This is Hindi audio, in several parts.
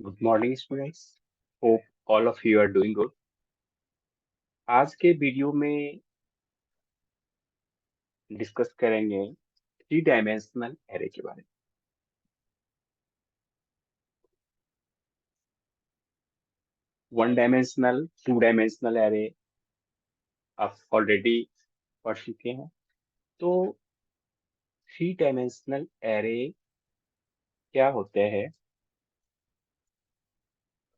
Good morning students. Hope all of you are doing good. आज के वीडियो में डिस्कस करेंगे थ्री डायमेंशनल एरे के बारे में। One dimensional, two dimensional array आप ऑलरेडी पढ़ चुके हैं। तो थ्री डायमेंशनल एरे क्या होते हैं?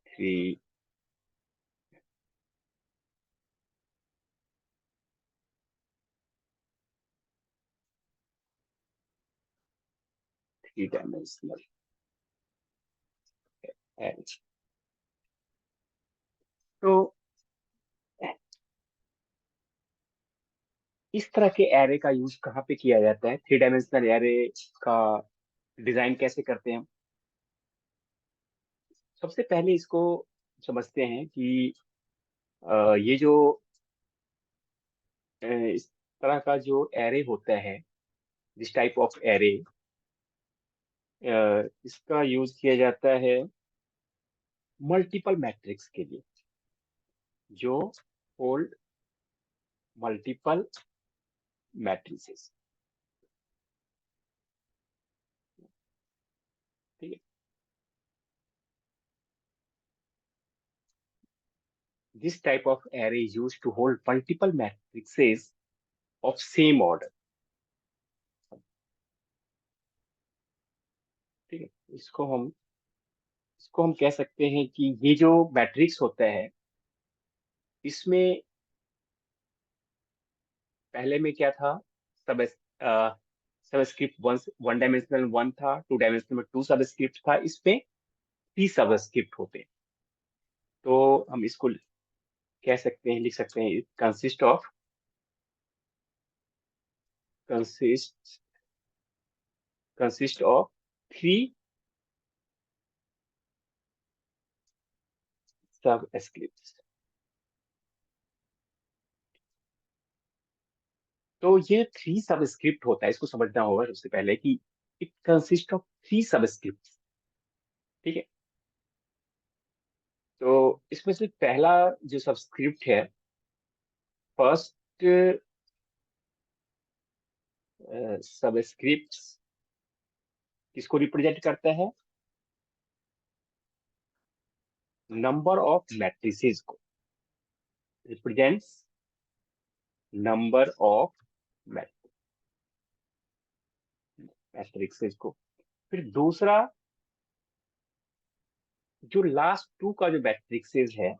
Three three dimensional array. तो इस तरह के एरे का यूज कहाँ पे किया जाता है? थ्री डायमेंशनल एरे का डिजाइन कैसे करते हैं हम? सबसे पहले इसको समझते हैं कि ये जो इस तरह का जो एरे होता है, दिस टाइप ऑफ एरे, इसका यूज किया जाता है मल्टीपल मैट्रिक्स के लिए, जो होल्ड मल्टीपल मैट्रिसेस। ठीक है। This type of array is use to hold multiple matrices of same order. ठीक है। इसको हम कह सकते हैं कि ये जो मैट्रिक्स होता है, इसमें पहले में क्या था? सब subscript one, one dimensional one था, टू डायमेंशनल में टू सबस्क्रिप्ट था, इसमें थ्री सबस्क्रिप्ट होते हैं। तो हम इसको कह सकते हैं, लिख सकते हैं, consist consist of three subscript. तो ये थ्री सबस्क्रिप्ट होता है, इसको समझना होगा सबसे पहले कि it consist of three subscript. ठीक है। तो इसमें से पहला जो सबस्क्रिप्ट है, फर्स्ट सबस्क्रिप्ट किसको रिप्रेजेंट करता है? नंबर ऑफ मैट्रिसेस को रिप्रेजेंट्स, नंबर ऑफ मैट्रिसेस को। फिर दूसरा, जो लास्ट टू का जो मैट्रिक्सेस है,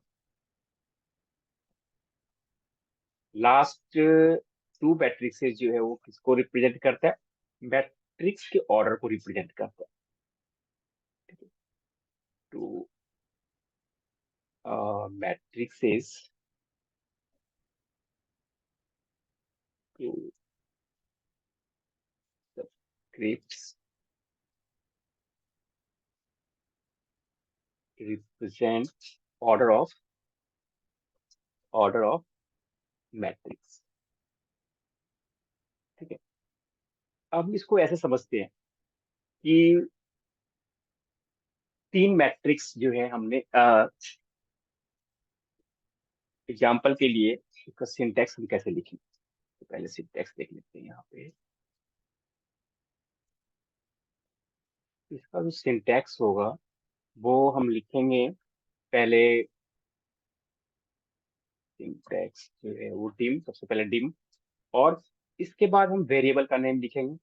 लास्ट टू मैट्रिक्सेस जो है वो किसको रिप्रेजेंट करता है? मैट्रिक्स के ऑर्डर को रिप्रेजेंट करता है। Two matrices, two subscripts represent order of matrix. ठीक है। अब इसको ऐसे समझते हैं कि तीन मैट्रिक्स जो है, हमने एग्जाम्पल के लिए इसका सिंटैक्स हम कैसे लिखें? तो पहले सिंटैक्स देख लेते हैं यहाँ पे। इसका जो सिंटैक्स होगा वो हम लिखेंगे पहले। सिंटैक्स जो है वो डिम, सबसे पहले डिम, और इसके बाद हम वेरिएबल का नेम लिखेंगे,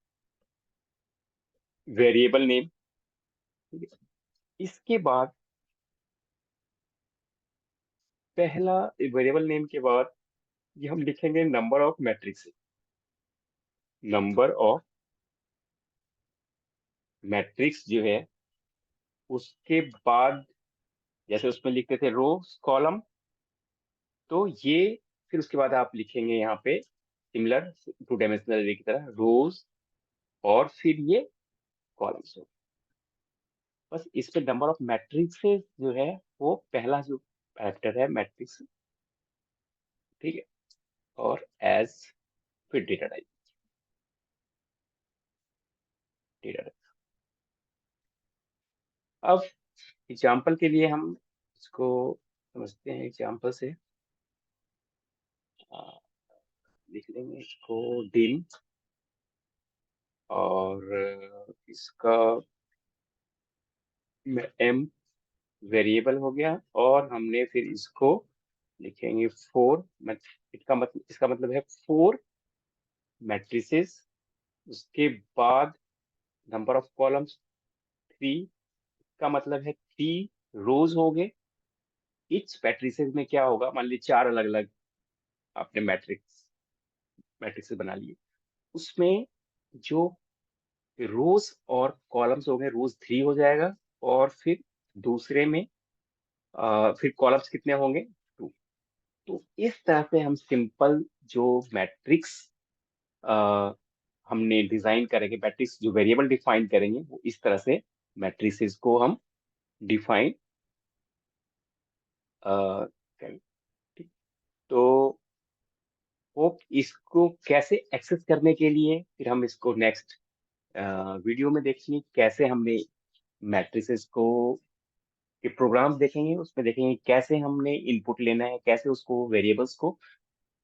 वेरिएबल नेम। ठीक है। इसके बाद पहला वेरिएबल नेम के बाद ये हम लिखेंगे number of matrix, number of matrix जो है। उसके बाद जैसे उसमें लिखते थे रो कॉलम, तो ये फिर उसके बाद आप लिखेंगे यहाँ पे सिमिलर टू डायमेंशनल एरे की तरह रोज, और फिर ये कॉलम्स हो। बस इसमें नंबर ऑफ मैट्रिक्स जो है वो पहला जो फैक्टर है मैट्रिक्स। ठीक है। और एज फिर डेटा टाइप, डेटा टाइप। अब एग्जाम्पल के लिए हम इसको समझते हैं एग्जाम्पल से। आ, लिख लेंगे इसको दिन, और इसका m वेरिएबल हो गया, और हमने फिर इसको लिखेंगे 4। इसका मतलब है 4 मैट्रिसेस। उसके बाद नंबर ऑफ कॉलम्स 3, का मतलब है 3 रोज हो गए। इच मैट्रिसेस में क्या होगा, मान लीजिए 4 अलग अलग आपने मैट्रिक्स बना लिए, उसमें जो रोज और कॉलम्स हो गए, रोज 3 हो जाएगा, और फिर दूसरे में फिर कॉलम्स कितने होंगे, 2। तो इस तरह से हम सिंपल जो मैट्रिक्स हमने डिजाइन करेंगे, मैट्रिक्स जो वेरिएबल डिफाइन करेंगे, वो इस तरह से मैट्रिसेस को हम डिफाइन करेंगे। ठीक। तो वो इसको कैसे एक्सेस करने के लिए फिर हम इसको नेक्स्ट वीडियो में देखेंगे, कैसे हमने मैट्रिसेस को के प्रोग्राम्स देखेंगे, उसमें देखेंगे कैसे हमने इनपुट लेना है, कैसे उसको वेरिएबल्स को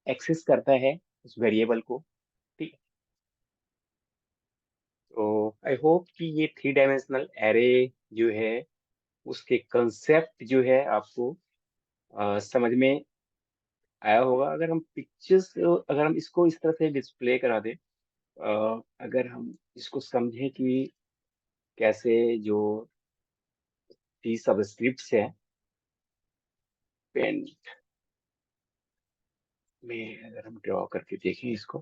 एक्सेस करता है उस वेरिएबल को। ठीक। तो आई होप कि ये 3 डायमेंशनल एरे जो है उसके कंसेप्ट जो है आपको समझ में आया होगा। अगर हम पिक्चर्स, अगर हम इसको इस तरह से डिस्प्ले करा दें, अगर हम इसको समझें कि कैसे जो सी सबस्क्रिप्ट्स है पेन में, अगर हम ड्रॉ करके देखें इसको,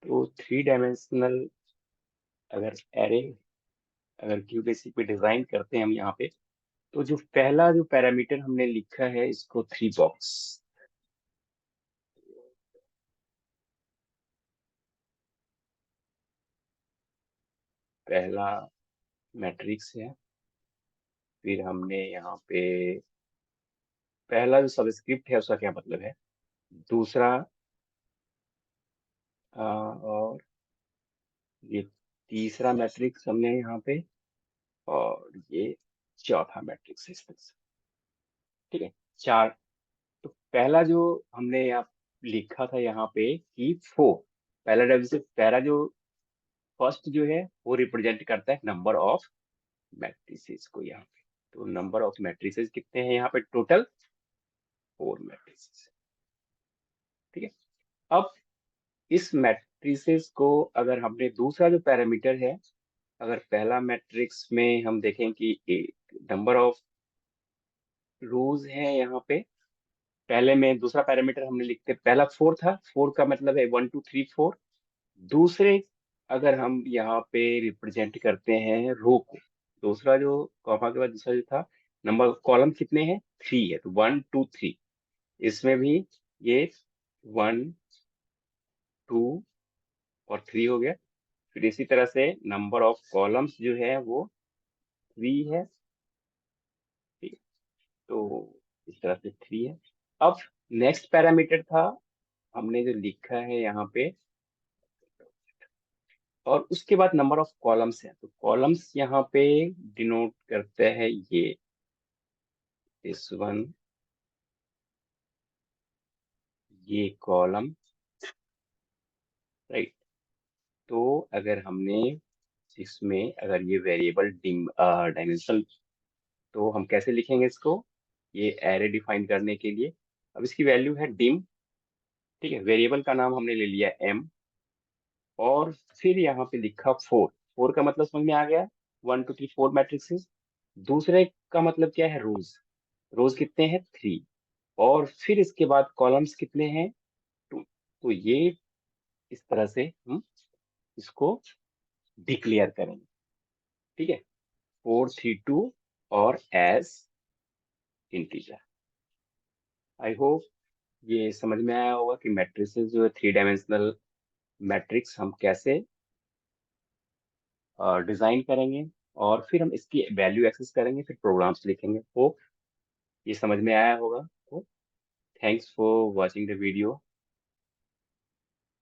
तो 3 डायमेंशनल अगर एरे, अगर क्यू बेसिक पे डिजाइन करते हैं हम यहाँ पे, तो जो पहला जो पैरामीटर हमने लिखा है इसको 3 बॉक्स, पहला मैट्रिक्स है। फिर हमने यहाँ पे पहला जो सबस्क्रिप्ट है उसका क्या मतलब है, दूसरा, और ये तीसरा मैट्रिक्स हमने यहाँ पे, और ये चौथा मैट्रिक्स है इस तरह से। ठीक है, 4। तो पहला जो हमने यहाँ लिखा था यहाँ पे कि 4, पहला डेविएशन, पहला जो फर्स्ट जो है वो रिप्रेजेंट करता है नंबर ऑफ मैट्रिसेस को यहाँ पे। तो नंबर ऑफ मैट्रिसेस कितने हैं यहाँ पे, टोटल 4 मैट्रिसेस। ठीक है। अब इस मैट्रिसेस को अगर हमने दूसरा जो पैरामीटर है, अगर पहला मैट्रिक्स में हम देखें कि नंबर ऑफ रोज है यहाँ पे, पहले में दूसरा पैरामीटर हमने लिखते, पहला 4 था, 4 का मतलब है 1 2 3 4। दूसरे अगर हम यहाँ पे रिप्रेजेंट करते हैं रो को, दूसरा जो कॉमा के बाद दूसरा जो था, नंबर कॉलम कितने हैं, 3 है, तो 1 2 3। इसमें भी ये 1 2 और 3 हो गया। फिर इसी तरह से नंबर ऑफ कॉलम्स जो है वो 3 है। ठीक है। तो इस तरह से 3 है। अब नेक्स्ट पैरामीटर था, हमने जो लिखा है यहाँ पे, और उसके बाद नंबर ऑफ कॉलम्स है, तो कॉलम्स यहाँ पे डिनोट करते हैं ये, दिस वन, ये कॉलम, राइट। तो अगर हमने इसमें अगर ये वेरिएबल डायमेंशन, तो हम कैसे लिखेंगे इसको, ये एरे डिफाइन करने के लिए, अब इसकी वैल्यू है डिम। ठीक है, वेरिएबल का नाम हमने ले लिया m, और फिर यहाँ पे लिखा 4। 4 का मतलब समझ में आ गया, 1 2 3 4 मैट्रिक्स। दूसरे का मतलब क्या है, रोज, रोज कितने हैं, 3। और फिर इसके बाद कॉलम्स कितने हैं, 2। तो ये इस तरह से हम इसको डिक्लेयर करेंगे। ठीक है, 4 3 2 और एज इंटीजर। आई होप ये समझ में आया होगा कि मैट्रिसेस जो है 3 डायमेंशनल मैट्रिक्स हम कैसे डिजाइन करेंगे, और फिर हम इसकी वैल्यू एक्सेस करेंगे, फिर प्रोग्राम्स लिखेंगे। होप ये समझ में आया होगा। तो thanks for watching the video.